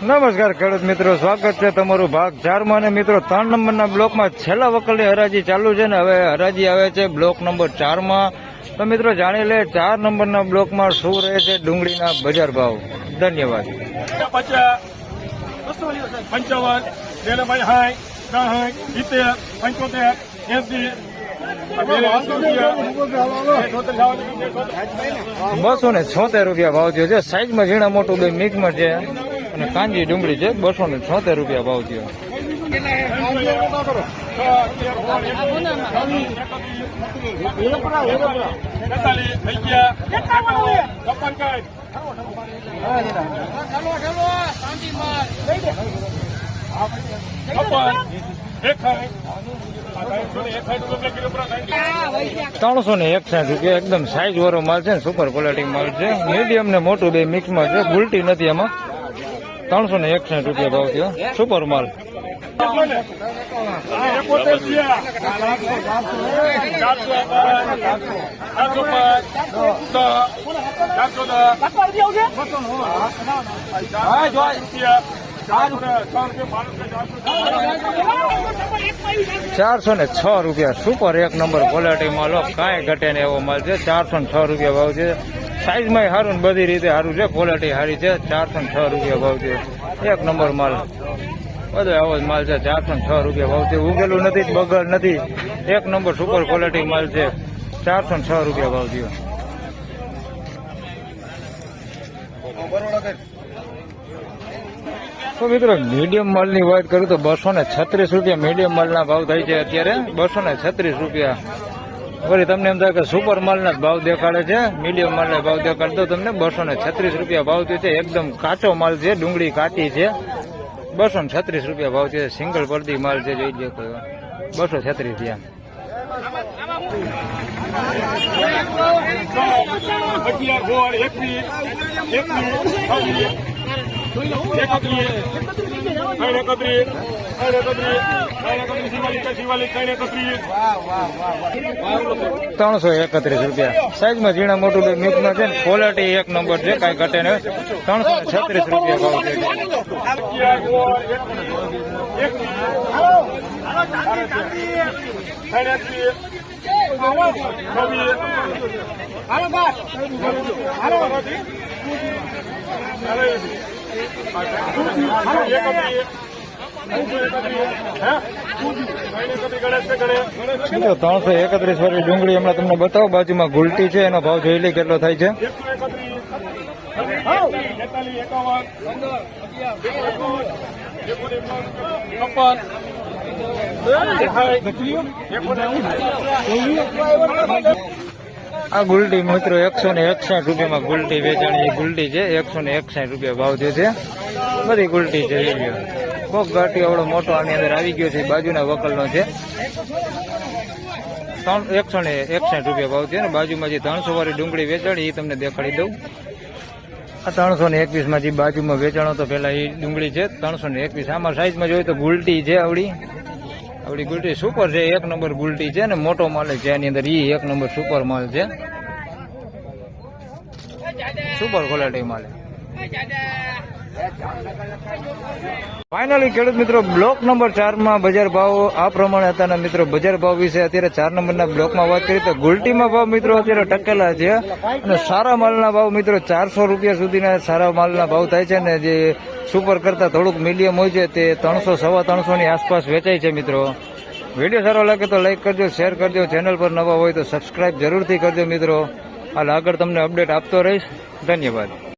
નમસ્કાર ખેડૂત મિત્રો, સ્વાગત છે તમારું ભાગ 4 માં અને મિત્રો 3 નંબરના બ્લોકમાં છેલ્લા વકલની હરાજી ચાલુ છે ને હવે હરાજી આવે છે બ્લોક નંબર 4 માં। તો મિત્રો જાણી લે 4 નંબરના બ્લોકમાં શું રહે છે ડુંગળીના બજાર ભાવ। ધન્યવાદ। 276 રૂપિયા ભાવ થયો છે। સાઈઝમાં ઝીણા મોટું બે મિક્સમાં છે અને કાંજી ડુંગળી છે 276 રૂપિયા ભાવ થયો। ₹361 એકદમ સાઈઝ વાળો માલ છે, સુપર ક્વોલિટી માલ છે, મીડિયમ ને મોટું બે મિક્સમાં છે, ગુલટી નથી એમાં। 361 રૂપિયા ભાવ થયો, સુપર માલ। ₹406 સુપર એક નંબર ક્વોલિટી માલ, કાંઈ ઘટે ને એવો માલ છે। 406 રૂપિયા ભાવ છે। સાઈઝમાં સારું ને બધી રીતે સારું છે, ક્વોલિટી સારી છે। 406 રૂપિયા ભાવ છે, એક નંબર માલ, બધો આવો જ માલ છે। 406 રૂપિયા ભાવ છે, ઉગેલું નથી, બગડ નથી, એક નંબર સુપર ક્વોલિટી માલ છે। 406 રૂપિયા ભાવ થયો। તો મિત્રો મીડિયમ માલની વાત કરું તો 236 રૂપિયા મીડિયમ માલના ભાવ થાય છે અત્યારે, 236 રૂપિયા। વળી તમને એમ થાય કે સુપર માલના જ ભાવ દેખાડે છે, મીડિયમ માલના ભાવ દેખાડે તો તમને 236 રૂપિયા ભાવ થયો છે। એકદમ કાચો માલ છે, ડુંગળી કાચી છે, 236 રૂપિયા ભાવ છે। સિંગલ પડતી માલ છે, જોઈ લો 236 રૂપિયા। ₹331 સાઈઝમાં ઝીણા મોટું બે મિક્સમાં છે, ક્વોલિટી એક નંબર છે, કાંઈ ઘટે ને। 336 રૂપિયા ભાવ છે। મિત્રો 331 વાળી ડુંગળી હમણાં તમને બતાવો, બાજુમાં ગુલટી છે, એનો ભાવ જોઈ લે કેટલો થાય છે। આ ગુલટી મિત્રો 161 રૂપિયામાં ગુલટી વેચાણી ગુલટી છે, 161 રૂપિયા ભાવ થયો છે। બધી ગુલટી છે, કોક ગાંઠી આવડો મોટો આની અંદર આવી ગયો છે, બાજુના વકલનો છે। 161 રૂપિયા ભાવ છે ને બાજુમાં જે 300 વાળી ડુંગળી વેચાણી એ તમને દેખાડી દઉં। આ 321 માં જે બાજુમાં વેચાણો તો પેલા એ ડુંગળી છે 321। આમાં સાઈઝમાં જોઈએ તો ગુલટી છે, આવડી ગુલટી સુપર છે, એક નંબર ગુલટી છે ને મોટો માલ છે એની અંદર, એ એક નંબર સુપર માલ છે, સુપર ક્વોલિટી માલ। ફાઇનલી ખેડૂત મિત્રો બ્લોક નંબર 4 માં બજાર ભાવ આ પ્રમાણે હતા મિત્રો। બજાર ભાવ વિશે અત્યારે 4 નંબરના બ્લોકમાં વાત કરીએ તો ગુલટીમાં ભાવ મિત્રો અત્યારે ટકેલા છે અને સારા માલના ભાવ મિત્રો 400 રૂપિયા સુધીના સારા માલના ભાવ થાય છે ને જે સુપર કરતા થોડુંક મીડિયમ હોય છે તે 300 સવા 300 ની આસપાસ વેચાય છે મિત્રો। વિડીયો સારો લાગે તો લાઈક કરજો, શેર કરજો, ચેનલ પર નવા હોય તો સબસ્ક્રાઇબ જરૂરથી કરજો મિત્રો। હાલ આગળ તમને અપડેટ આપતો રહીશ। ધન્યવાદ।